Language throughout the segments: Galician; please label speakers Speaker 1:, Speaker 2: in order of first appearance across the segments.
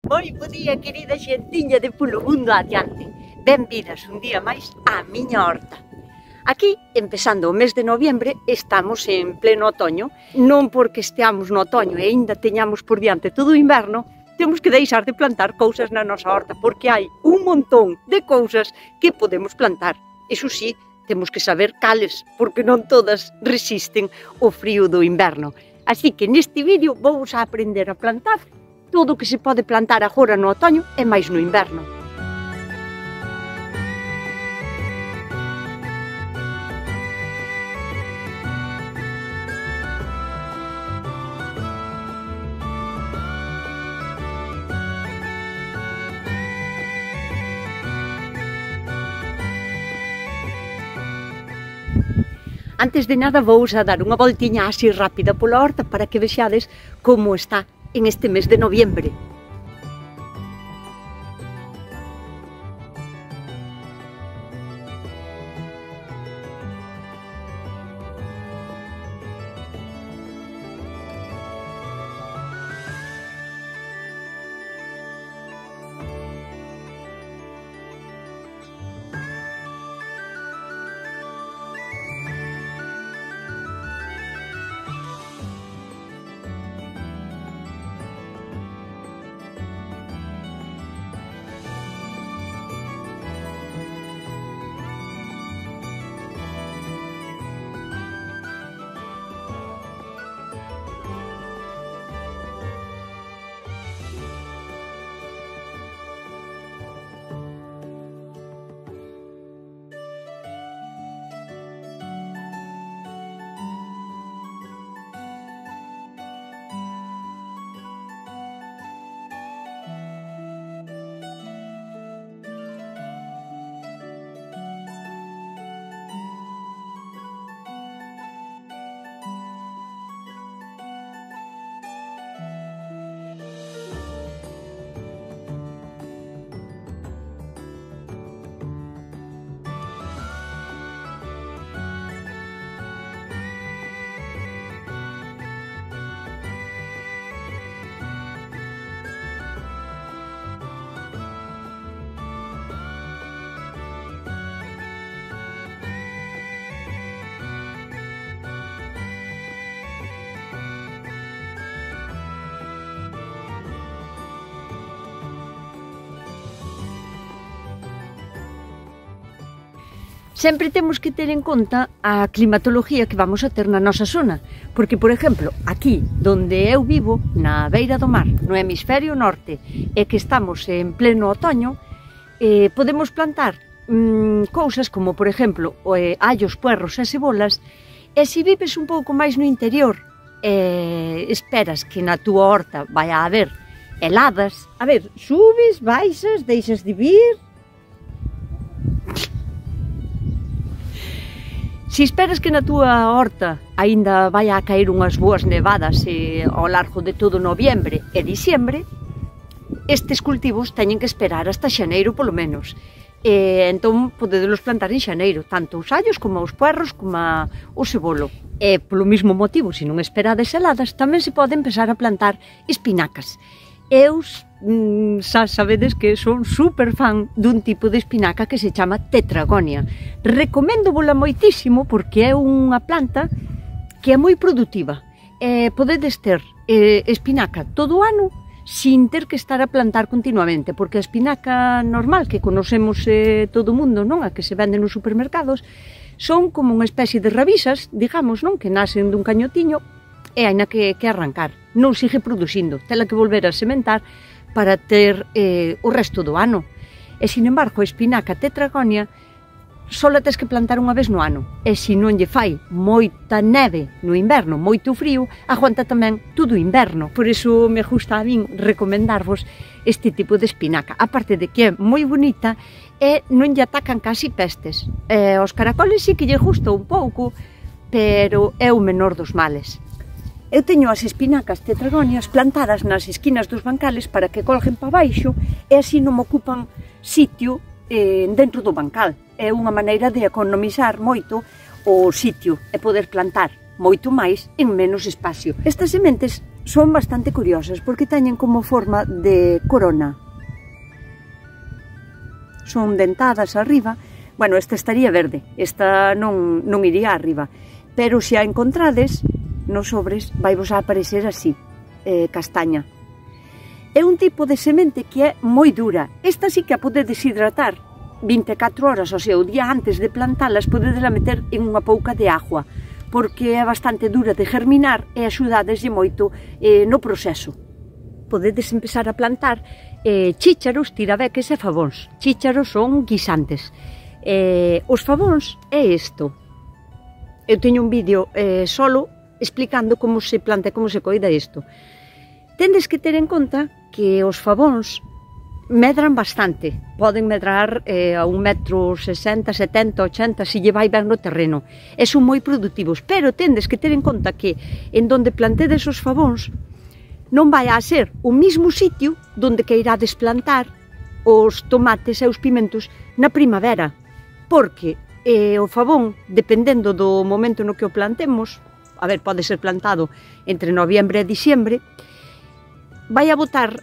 Speaker 1: Moi bo día, querida xentiña de Polo Mundo Adiante. Benvidas un día máis á miña horta. Aquí, empezando o mes de noviembre, estamos en pleno otoño. Non porque esteamos no otoño e aínda teñamos por diante todo o inverno, temos que deixar de plantar cousas na nosa horta, porque hai un montón de cousas que podemos plantar. Iso sí, temos que saber cales, porque non todas resisten o frío do inverno. Así que neste vídeo vou a aprender a plantar todo o que se pode plantar agora no otoño e máis no inverno. Antes de nada vou a dar unha voltiña así rápida pola horta para que vexades como está en este mes de noviembre. Sempre temos que ter en conta a climatología que vamos a ter na nosa zona, porque, por exemplo, aquí, donde eu vivo, na beira do mar, no hemisferio norte, e que estamos en pleno otoño, podemos plantar cousas como, por exemplo, allos, puerros e cebolas, e se vives un pouco máis no interior, esperas que na túa horta vai a haber heladas, a ver, subes, baixas, deixas de vir. Se esperas que na túa horta aínda vai a caer unhas boas nevadas ao largo de todo noviembre e diciembre, estes cultivos teñen que esperar hasta xaneiro polo menos. Entón podedelos plantar en xaneiro, tanto os allos como os puerros como o cebolo. E polo mesmo motivo, se non esperades heladas, tamén se pode empezar a plantar espinacas. Eu xa sabedes que son super fan dun tipo de espinaca que se chama tetragonia. Recoméndovola moitísimo porque é unha planta que é moi produtiva. Podedes ter espinaca todo o ano sin ter que estar a plantar continuamente, porque a espinaca normal que conocemos todo o mundo, non, a que se vende nos supermercados, son como unha especie de rabisas, digamos, non, que nacen dun cañotiño e haina que arrancar. Non sigue producindo, tela que volver a sementar para ter o resto do ano. E, sin embargo, a espinaca tetragonia só la tes que plantar unha vez no ano. E se non lle fai moita neve no inverno, moito frío, aguanta tamén todo o inverno. Por iso me gusta a min recomendarvos este tipo de espinaca. Aparte de que é moi bonita e non lle atacan casi pestes. Os caracoles sí que lle gusta un pouco, pero é o menor dos males. Eu teño as espinacas tetragonias plantadas nas esquinas dos bancales para que colguen para baixo e así non me ocupan sitio dentro do bancal. É unha maneira de economizar moito o sitio e poder plantar moito máis en menos espacio. Estas sementes son bastante curiosas porque teñen como forma de corona. Son dentadas arriba. Bueno, esta estaría verde, esta non iría arriba, pero se a encontrades nos sobres vai vos a aparecer así, castaña. É un tipo de semente que é moi dura. Esta sí que a podedes hidratar 24 horas, o sea, o día antes de plantalas podedesla meter en unha pouca de agua, porque é bastante dura de germinar e axudadeslle moito no proceso. Podedes empezar a plantar chícharos, tirabeques e fabóns. Chícharos son guisantes. Os fabóns é isto. Eu teño un vídeo solo explicando como se planta e como se coida isto. Tendes que ter en conta que os fabóns medran bastante. Poden medrar a 1,60 m, 70, 80, se lle vai ben no terreno. E son moi produtivos, pero tendes que ter en conta que en donde plantedes os fabóns non vai a ser o mismo sitio donde que irades plantar os tomates e os pimentos na primavera, porque o fabón, dependendo do momento no que o plantemos, a ver, pode ser plantado entre noviembre e diciembre, vai a botar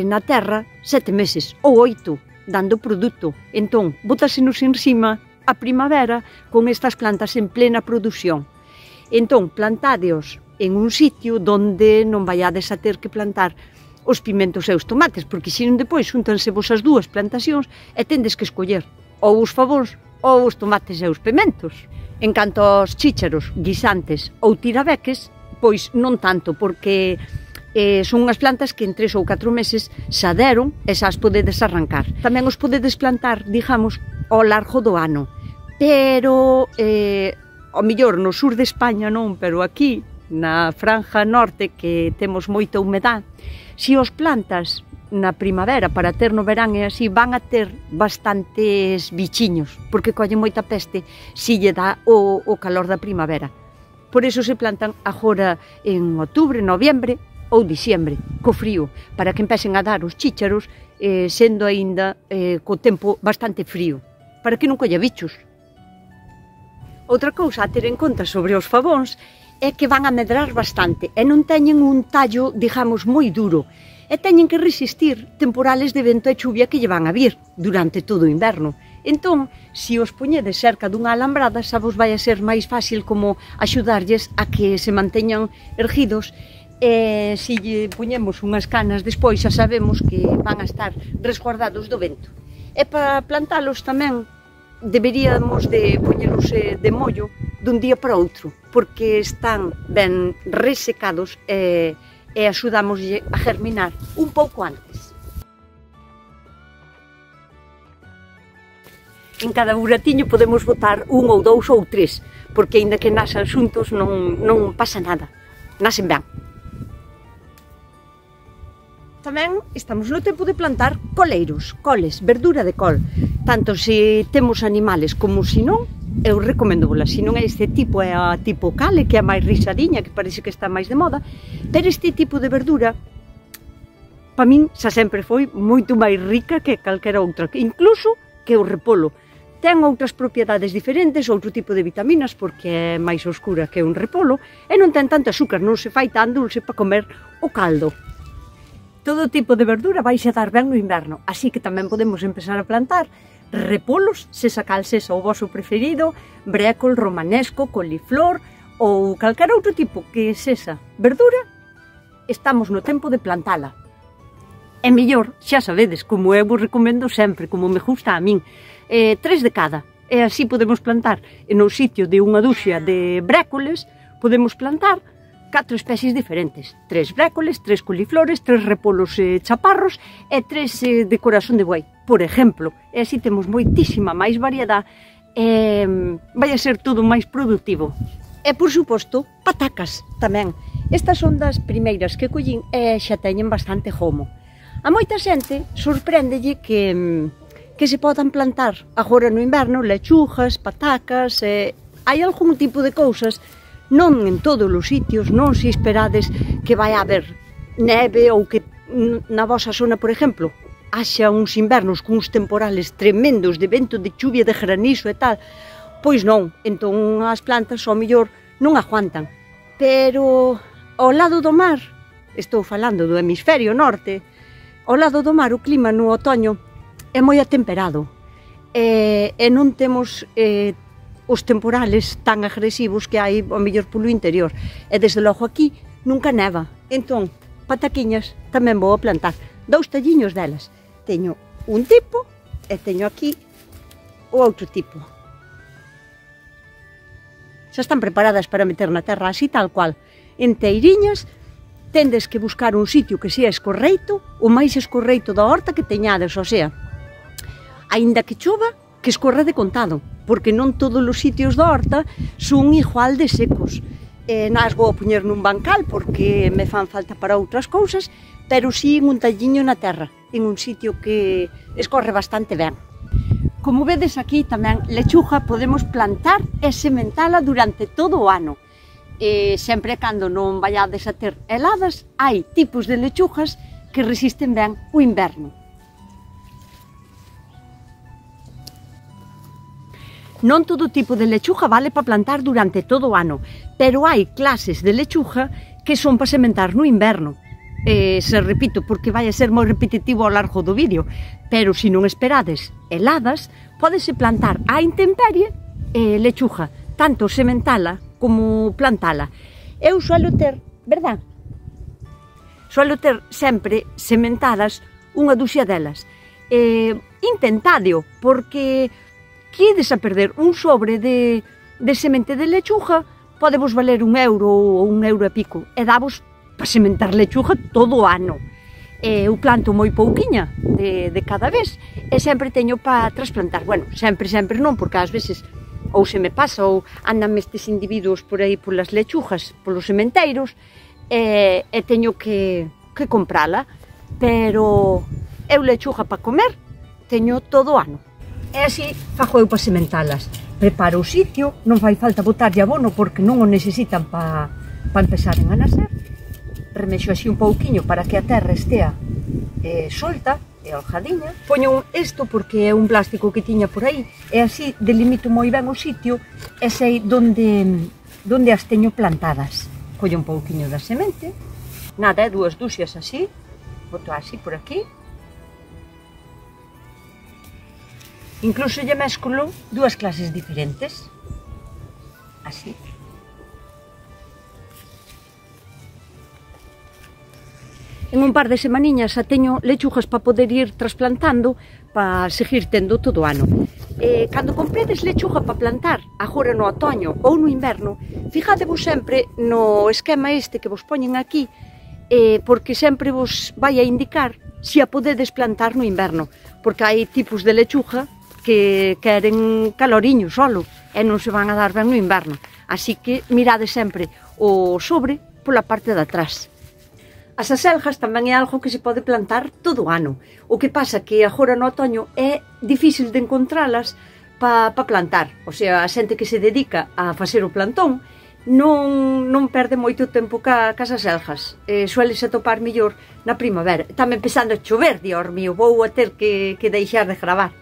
Speaker 1: na terra 7 meses ou 8, dando produto. Entón, botásenos encima a primavera con estas plantas en plena produción. Entón, plantádeos en un sitio donde non vaiades a ter que plantar os pimentos e os tomates, porque senón depois xuntanse vos as dúas plantacións e tendes que escoller ou os fabóns ou os tomates e os pimentos. En canto aos chícharos, guisantes ou tirabeques, pois non tanto, porque son unhas plantas que en 3 ou 4 meses xa deron e xa as podedes arrancar. Tamén os podedes plantar, digamos, ao largo do ano, pero ao mellor no sur de España non, pero aquí na franja norte que temos moita humedad, se os plantas na primavera para ter no verán e así, van a ter bastantes bichiños, porque collen moita peste se lle dá o calor da primavera. Por iso se plantan agora en outubro, noviembre ou diciembre, co frío, para que empecen a dar os chícharos sendo aínda co tempo bastante frío, para que non colla bichos. Outra cousa a ter en conta sobre os fabóns é que van a medrar bastante e non teñen un tallo, digamos, moi duro, e teñen que resistir temporales de vento e chuvia que lle van a vir durante todo o inverno. Entón, se os poñedes cerca dunha alambrada, xa vos vai a ser máis fácil como axudarlles a que se manteñan erguidos, e se lle poñemos unhas canas despois xa sabemos que van a estar resguardados do vento. E para plantalos tamén deberíamos de poñelos de mollo dun día para outro, porque están ben resecados e axudámoslle a germinar un pouco antes. En cada buratiño podemos botar 1 ou 2 ou 3, porque aínda que nasan xuntos non pasa nada, nasen ben. Tamén estamos no tempo de plantar coleiros, coles, verdura de col. Tanto se temos animales como se non, eu recomendo-vola. Se non é este tipo, é a tipo cale, que é máis risadiña, que parece que está máis de moda, pero este tipo de verdura, para min, xa sempre foi moito máis rica que calquera outra, incluso que o repolo. Ten outras propiedades diferentes, outro tipo de vitaminas, porque é máis oscura que un repolo, e non ten tanto azúcar, non se fai tan dulce para comer o caldo. Todo tipo de verdura vai se dar ben no inverno, así que tamén podemos empezar a plantar repolos, se sacal sesa o voso preferido, brécol, romanesco, coliflor ou calquera outro tipo que sesa verdura, estamos no tempo de plantala. É mellor, xa sabedes, como eu vos recomendo sempre, como me gusta a min, 3 de cada, e así podemos plantar no sitio de unha duxa de brécoles, podemos plantar 4 especies diferentes, 3 brécoles, 3 coliflores, 3 repolos chaparros e 3 de corazón de buey, por exemplo. E así temos moitísima máis variedade e vai a ser todo máis productivo. E, por suposto, patacas tamén. Estas son das primeiras que collín e xa teñen bastante gomo. A moita xente sorpréndelle que se podan plantar agora no inverno lechugas, patacas, hai algún tipo de cousas. Non en todos os sitios, non se esperades que vai haber neve ou que na vosa zona, por exemplo, haxa uns invernos con uns temporales tremendos de vento, de chuvia, de granizo e tal. Pois non, entón as plantas ao mellor non aguantan. Pero ao lado do mar estou falando do hemisferio norte, ao lado do mar o clima no otoño é moi atemperado e non temos os temporales tan agresivos que hai ao mellor polo interior. E desde logo aquí nunca neva. Entón, pataquiñas tamén vou a plantar 2 talliños delas. Teño un tipo e teño aquí o outro tipo. Xa están preparadas para meter na terra así tal cual, enteiriñas. Tendes que buscar un sitio que sea escorreito, o máis escorreito da horta que teñades, o sea, aínda que chova, que escorra de contado, porque non todos os sitios da horta son igual de secos. Nas vou a poñer nun bancal porque me fan falta para outras cousas, pero si en un talliño na terra, en un sitio que escorre bastante ben. Como vedes aquí tamén, lechuga podemos plantar e sementala durante todo o ano. Sempre cando non vaiades a ter heladas, hai tipos de lechugas que resisten ben o inverno. Non todo tipo de lechuga vale para plantar durante todo o ano, pero hai clases de lechuga que son para sementar no inverno. Se repito, porque vai a ser moi repetitivo ao largo do vídeo, pero se non esperades heladas, pódese plantar á intemperie lechuga, tanto sementala como plantala. Eu suelo ter, verdad? Suelo ter sempre sementadas unha ducia delas. Intentádeo, porque quides a perder un sobre de semente de lechuga, podevos valer €1 ou €1 e pico, e davos para sementar lechuga todo o ano. Eu planto moi pouquiña de cada vez, e sempre teño para trasplantar. Bueno, sempre non, porque ás veces ou se me pasa, ou andan estes individuos por aí polas lechugas, polos sementeiros, e teño que comprala, pero eu lechuga para comer teño todo o ano. E así fago eu para sementalas. Preparo o sitio, non fai falta botarlle abono porque non o necesitan para empezaren a nacer. Remexo así un pouquiño para que a terra estea solta e holgadiña. Poño isto porque é un plástico que tiña por aí e así delimito moi ben o sitio e sei onde as teño plantadas. Collo un pouquiño da semente, nada, 2 ducias así, boto así por aquí. Incluso lle mesclo 2 clases diferentes, así. En un par de semaniñas xa teño lechugas para poder ir trasplantando para seguir tendo todo o ano. Cando compredes lechuga para plantar, agora no otoño ou no inverno, fijadevos sempre no esquema este que vos poñen aquí, porque sempre vos vai a indicar se a podedes plantar no inverno, porque hai tipos de lechuga que queren caloriño solo e non se van a dar ben no inverno. Así que mirade sempre o sobre pola parte de atrás. As acelgas tamén é algo que se pode plantar todo o ano. O que pasa que agora no otoño é difícil de encontralas para plantar. O sea, a xente que se dedica a facer o plantón non perde moito tempo cas acelgas. Suélese atopar mellor na primavera. Tamén pensando a chover, dios mío, vou a ter que deixar de gravar.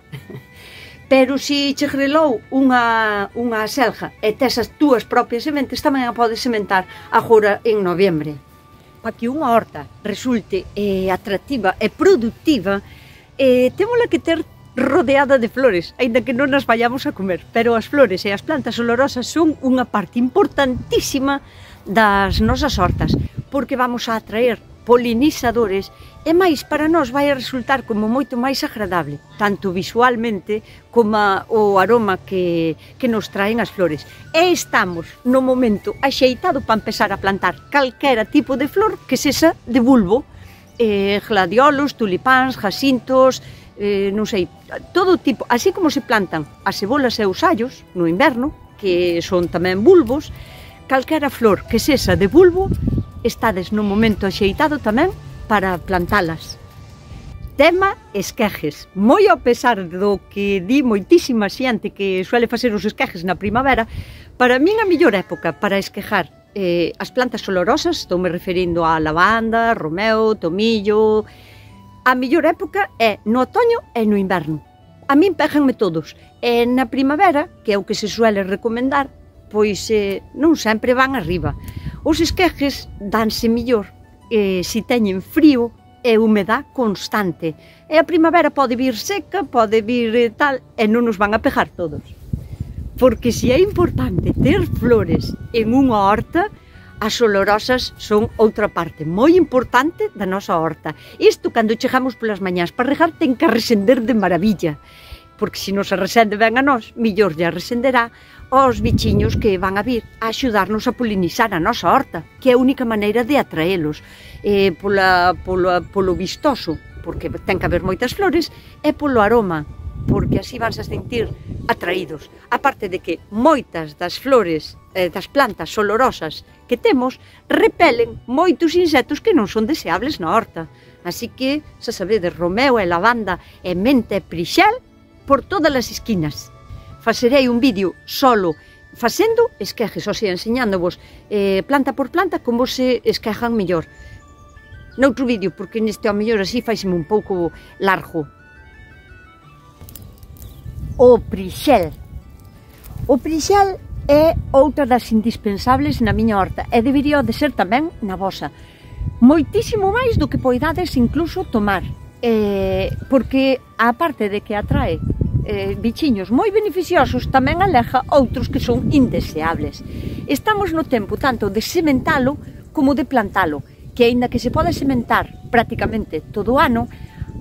Speaker 1: Pero se che grelou unha acelga e tes as túas propias sementes, tamén a podes sementar agora en noviembre. Para que unha horta resulte atractiva e productiva, témola que ter rodeada de flores, aínda que non as vayamos a comer, pero as flores e as plantas olorosas son unha parte importantísima das nosas hortas, porque vamos a atraer polinizadores e máis para nós vai a resultar como moito máis agradable, tanto visualmente como o aroma que nos traen as flores. E estamos no momento axeitado para empezar a plantar calquera tipo de flor que sexa de bulbo, gladiolos, tulipáns, jacintos, non sei, todo tipo, así como se plantan as cebolas e os allos no inverno, que son tamén bulbos, calquera flor que sexa de bulbo, estades no momento axeitado tamén para plantalas. Tema esquejes. Moi ao pesar do que di moitísima xente que suele facer os esquejes na primavera, para min a mellor época para esquejar as plantas olorosas, estou me referindo a lavanda, romeo, tomillo. A mellor época é no otoño e no inverno. A min péganme todos. E na primavera, que é o que se suele recomendar, pois non sempre van arriba. Os esquejes danse mellor se teñen frío e humedad constante. E a primavera pode vir seca, pode vir tal, e non nos van a pegar todos. Porque se é importante ter flores en unha horta, as olorosas son outra parte moi importante da nosa horta. Isto, cando chegamos polas mañás para regar, ten que resender de maravilla, porque se non se resende ben a nós, millor lle resenderá aos bichiños que van a vir a axudarnos a polinizar a nosa horta, que é a única maneira de atraelos polo vistoso, porque ten que haber moitas flores, e polo aroma, porque así vanse a sentir atraídos. A parte de que moitas das flores, das plantas olorosas que temos, repelen moitos insectos que non son deseables na horta. Así que, xa sabedes, romeo e lavanda e menta e prixel por todas as esquinas. Facerei un vídeo solo facendo esquejes, ou sea, enseñándovos planta por planta como se esquejan mellor. Noutro vídeo, porque neste ao mellor así faiseme un pouco largo. O prixel. O prixel é outra das indispensables na miña horta e debería de ser tamén na vosa. Moitísimo máis do que poidades incluso tomar, porque a parte de que atrae bichiños moi beneficiosos, tamén aleja outros que son indeseables. Estamos no tempo tanto de sementalo como de plantalo, que aínda que se pode sementar prácticamente todo o ano,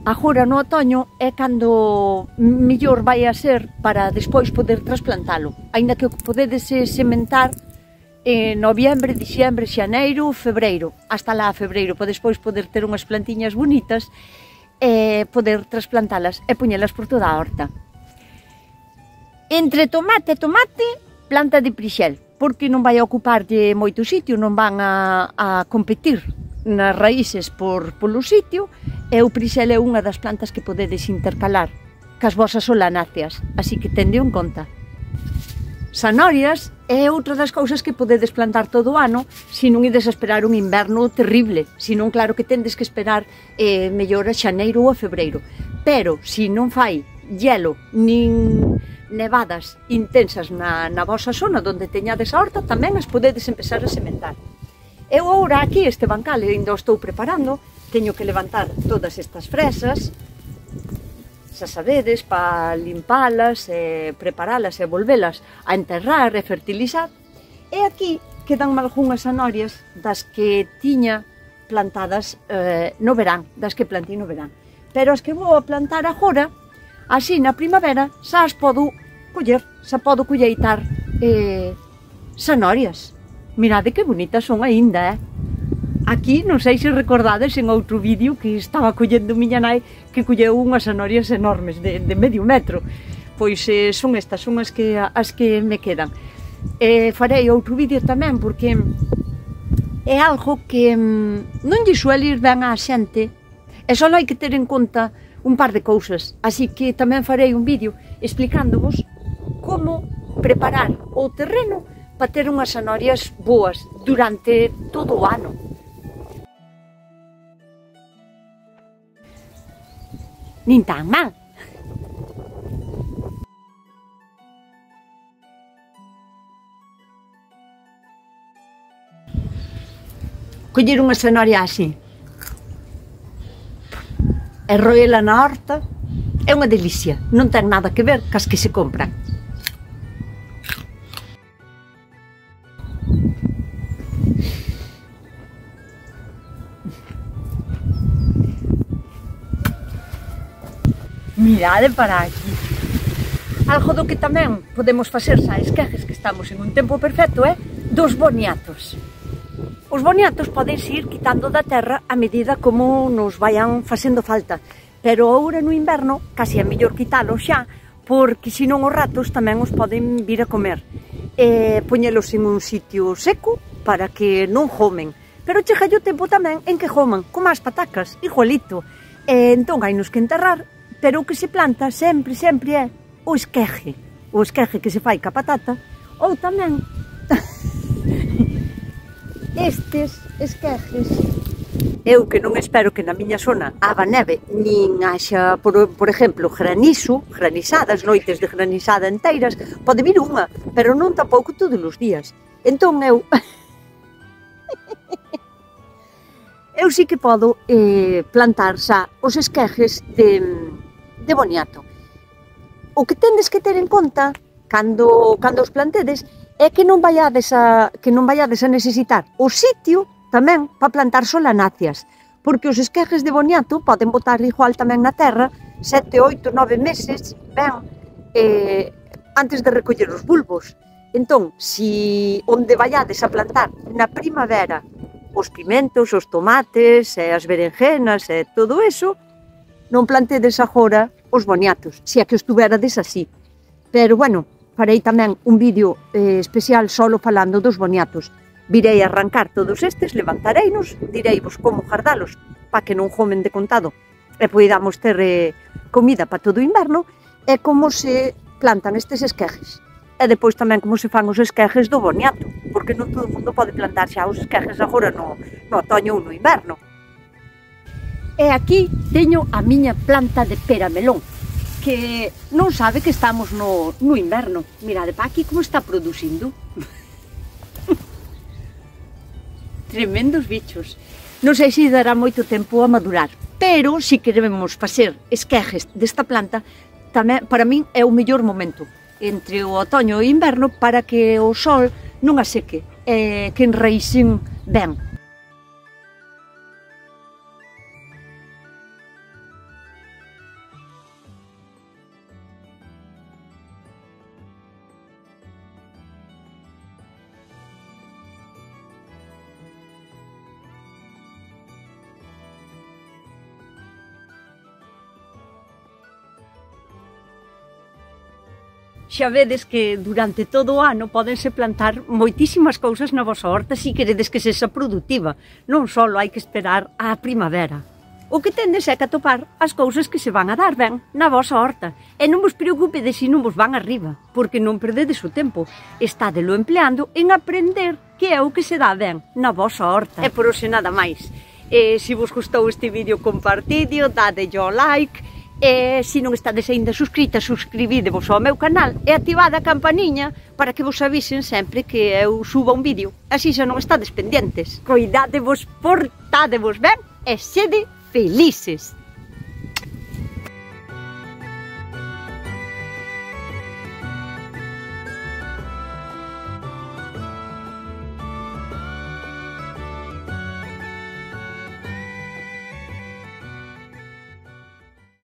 Speaker 1: agora no otoño é cando mellor vai a ser para despois poder trasplantalo. Aínda que podedes sementar en noviembre, diciembre, xaneiro, febreiro, hasta lá a febreiro, para despois poder ter unhas plantiñas bonitas e poder trasplantalas e poñelas por toda a horta. Entre tomate e tomate, planta de prixel, porque non vai a ocuparlle moito sitio, non van a competir nas raíces polo sitio, e o prixel é unha das plantas que podedes intercalar cas vosas solanáceas, así que tendeo en conta. Sanorias é outra das cousas que podedes plantar todo o ano se non ides a esperar un inverno terrible, senón claro que tendes que esperar mellor a xaneiro ou a febreiro. Pero se non fai hielo nin nevadas intensas na vosa zona onde teñades a horta, tamén as podedes empezar a sementar. Eu agora aquí este bancal ainda o estou preparando, teño que levantar todas estas fresas, xa sabedes, para limpalas, preparalas e volvelas a enterrar e fertilizar. E aquí quedan algunhas sanorias das que tiña plantadas no verán, das que plantei no verán. Pero as que vou a plantar agora, así na primavera, xa as podo coller, xa podo colleitar sanorias. Mirade que bonitas son aínda, Aquí, non sei se recordades en outro vídeo que estaba collendo miña nai, que colleu unhas sanorias enormes de medio metro. Pois son estas, son as que me quedan. Farei outro vídeo tamén, porque é algo que non lle suele ir ben á xente, e só hai que ter en conta un par de cousas. Así que tamén farei un vídeo explicándovos como preparar o terreno para ter unhas sanorias boas durante todo o ano. Nin tan mal. Coller unha zanahoria así e roela na horta é unha delicia, non ten nada que ver cas que se compran. Mirade para aquí. Algo do que tamén podemos facer xa esquejes que estamos en un tempo perfecto é dos boniatos. Os boniatos podense ir quitando da terra a medida como nos vayan facendo falta, pero agora no inverno casi é mellor quitalos xa, porque senón os ratos tamén os poden vir a comer. Poñelos en un sitio seco para que non jomen, pero chega o tempo tamén en que joman, como as patacas, igualito. Entón hai nos que enterrar, pero o que se planta sempre é o esqueje que se fai ca patata, ou tamén estes esquejes. Eu que non espero que na miña zona haga neve, nin haxa, por exemplo, granizadas, noites de granizada enteiras, pode vir unha, pero non tampouco todos os días. Entón eu eu sí que podo plantar xa os esquejes de boniato. O que tendes que ter en conta cando os plantedes é que non vaiades a necesitar o sitio tamén para plantar solanáceas, porque os esquejes de boniato poden botar igual tamén na terra 7, 8, 9 meses, ben, antes de recoller os bulbos. Entón, si onde vaiades a plantar na primavera os pimentos, os tomates, as berenjenas e todo eso, non plantedes agora os boniatos, se é que estuverades así. Pero, bueno, farei tamén un vídeo especial solo falando dos boniatos. Virei a arrancar todos estes, levantareinos, direivos como guardalos para que non jomen de contado e poidamos ter comida para todo o inverno, e como se plantan estes esquejes. E depois tamén como se fan os esquejes do boniato, porque non todo o mundo pode plantar xa os esquejes agora no otoño ou no inverno. E aquí teño a miña planta de pera melón, que non sabe que estamos no inverno. Mirade pa aquí como está producindo. Tremendos bichos. Non sei se dará moito tempo a madurar, pero se queremos facer esquejes desta planta, tamén para min é o mellor momento entre o otoño e o inverno para que o sol non a seque e que enraícen ben. Xa vedes que durante todo o ano podense plantar moitísimas cousas na vosa horta se queredes que sexa produtiva. Non só hai que esperar á primavera. O que tendes é que atopar as cousas que se van a dar ben na vosa horta. E non vos preocupedes se non vos van arriba, porque non perdedes o tempo. Estádelo empleando en aprender que é o que se dá ben na vosa horta. E por hoxe nada máis. Se vos gustou este vídeo, compartideo, dadelle ao like. E se non estades aínda suscritas, suscribidevos ao meu canal e activad a campaniña para que vos avisen sempre que eu suba un vídeo. Así xa non estades pendientes. Coidádevos, portádevos ben e sede felices.